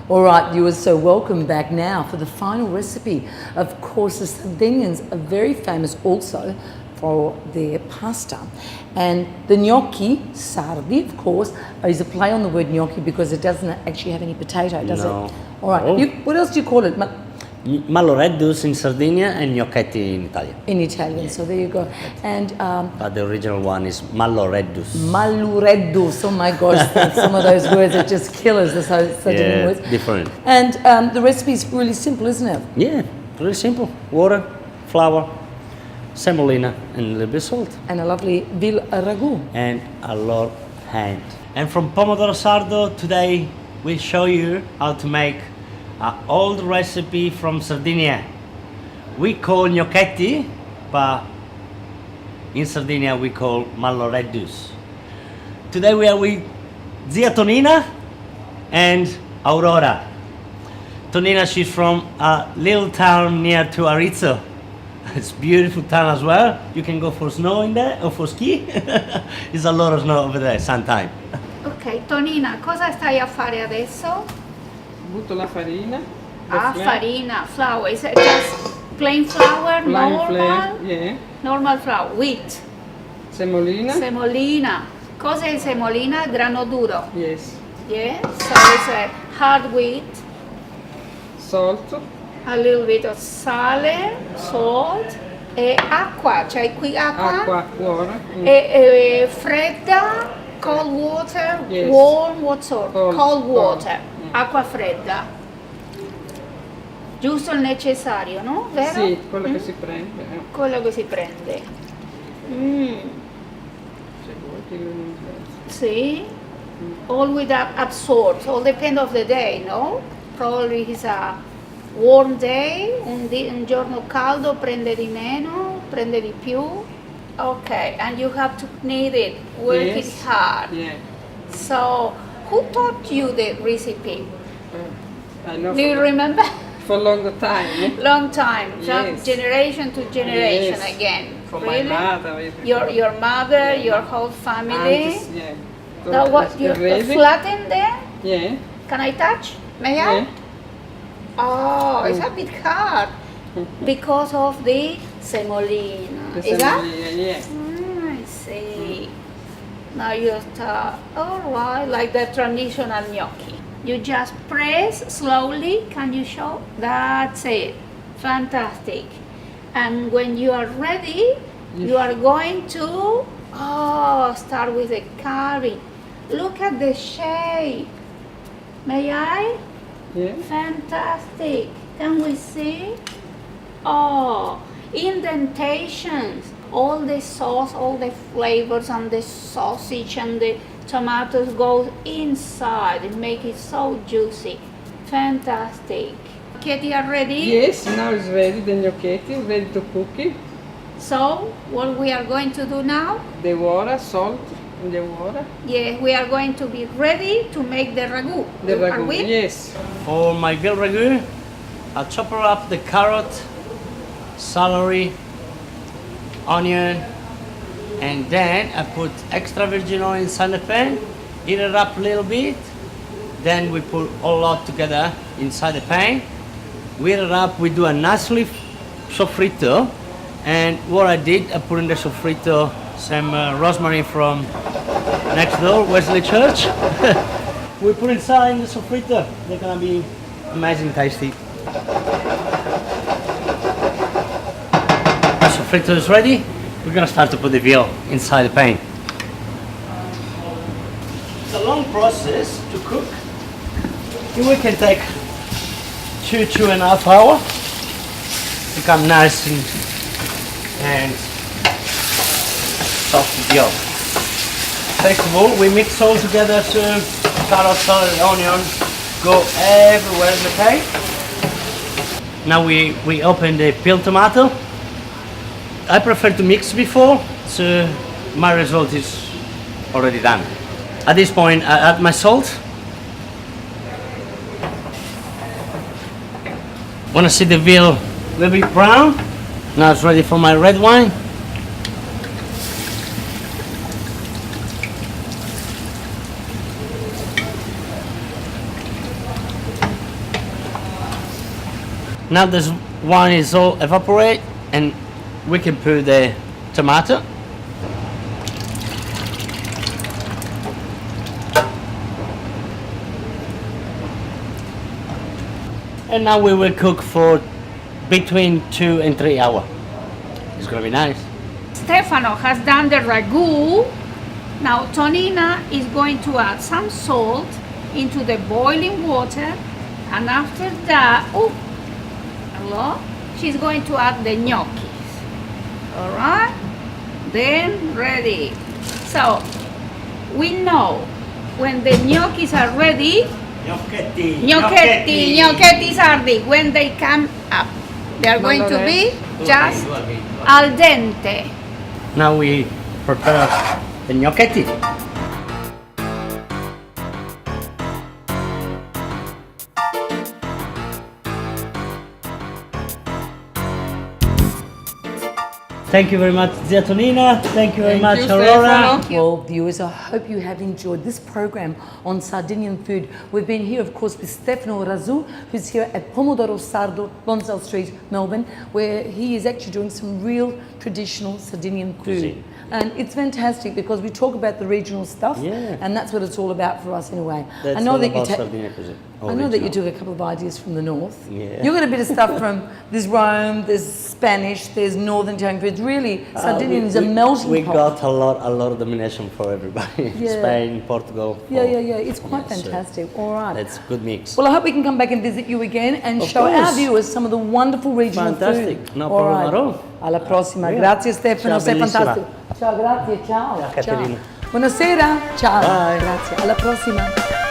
All right, you are so welcome back now for the final recipe. Of course, the Sardinians are very famous also for their pasta. And the gnocchi sardi, of course, is a play on the word gnocchi because it doesn't actually have any potato, does it? All right, No. what else do you call it? Malloreddus in Sardinia and gnocchetti in Italian. In Italian, so there you go. And But the original one is Malloreddus. Malloreddus, oh my gosh, some of those words are just killers, the Sardinian words. Different. And the recipe is really simple, isn't it? Yeah, really simple. Water, flour, semolina, and a little bit of salt. And a lovely veal ragu. And a lot of hand. And from Pomodoro Sardo, today we'll show you how to make an old recipe from Sardinia. We call gnocchetti, but in Sardinia we call malloreddus. Today we are with Zia Tonina and Aurora. Tonina, she's from a little town near to Arezzo. It's a beautiful town as well. You can go for snow in there or for ski. There's a lot of snow over there, sometime. Ok, Tonina, cosa stai a fare adesso? Butto la farina. Farina, flour. Is it just plain flour, normal? Yeah. Normal flour, wheat. Semolina. Semolina. Cos'è semolina? Grano duro. Yes. Yeah, so it's a hard wheat. Salt. A little bit of sale, salt e acqua. C'hai qui acqua? Acqua, water. E fredda, cold water, Yes. warm, what sort? Cold water. Mm. Acqua fredda. Giusto il necessario, no? Vero? Sì, quello che si prende. Quello che si prende. Se vuoi che lo inverso. Sì. All with absorbed. All depend of the day, no? Probably it's a warm day, un giorno caldo prende di meno, prende di più. Ok, and you have to knead it, work it hard. Yeah. So, who taught you the recipe? I know Do you remember? for a long time. Long time, from Yes. generation to generation Yes. again. For Really? my mother. Your mother, your whole family. Aunties, yeah. Now what, you ready? flatten there? Yeah. Can I touch? May I? Yeah. Oh, it's a bit hard because of the semolina. The Is that? semolina, yeah. I see. Now you start, all right, like the traditional gnocchi. You just press slowly. Can you show? That's it. Fantastic. And when you are ready, you are going to start with the carving. Look at the shape. May I? Yeah. Fantastic. Can we see? Oh, indentations. All the sauce, all the flavors and the sausage and the tomatoes go inside and make it so juicy. Fantastic. Gnocchetti are ready? Yes, now it's ready, the gnocchetti, ready to cook it. So, what we are going to do now? The water, salt in the water. Yeah, we are going to be ready to make the ragu. The Are ragu, we? yes. For my veal ragu, I chop up the carrot, celery, onion, and then I put extra virgin oil inside the pan, heat it up a little bit, then we put all lot together inside the pan, heat it up, we do a nicely soffritto, and what I did, I put in the soffritto some rosemary from next door, Wesley Church. We put inside in the soffritto, they're gonna be amazing tasty. The soffritto is ready. We're gonna start to put the veal inside the pan. It's a long process to cook. We can take 2.5 hours. Become nice and soft veal. First of all, we mix all together so carrot, celery, onion go everywhere in the pan. Now we open the peeled tomato. I prefer to mix before, so my result is already done. At this point, I add my salt. When I see the veal a little bit brown, now it's ready for my red wine. Now this wine is all evaporate, and we can put the tomato. And now we will cook for between 2 and 3 hours. It's gonna be nice. Stefano has done the ragu. Now Tonina is going to add some salt into the boiling water, and after that, she's going to add the gnocchis. All right, then ready. So we know when the gnocchis are ready. Gnocchetti Sardi. When they come up, they are going to be just al dente. Now we prepare the gnocchetti. Thank you very much, Zia Tonina. Thank you very much, you, Aurora. Stefano. Well, viewers, I hope you have enjoyed this program on Sardinian food. We've been here, of course, with Stefano Rassu, who's here at Pomodoro Sardo, Lonsdale St, Melbourne, where he is actually doing some real traditional Sardinian food. Cuisine. And it's fantastic because we talk about the regional stuff, Yeah. and that's what it's all about for us anyway. That's I know all that you about ta- Sardinian cuisine. I know that you Original. took a couple of ideas from the north. Yeah. You got a bit of stuff from there's Rome, there's Spanish, there's Northern Italian foods. Really, Sardinian is a melting We pot. got a lot of domination for everybody. Yeah. Spain, Portugal. Yeah. It's quite Yes, fantastic. All right. That's good mix. Well, I hope we can come back and visit you again and Of show our course. viewers some of the wonderful regional Fantastic. food. No problem at all. Alla prossima. Yeah. Grazie Stefano, Ciao, sei bellissima. fantastico. Ciao, grazie, ciao. Ciao, Caterina. Buonasera. Ciao. Bye. Grazie. Alla prossima.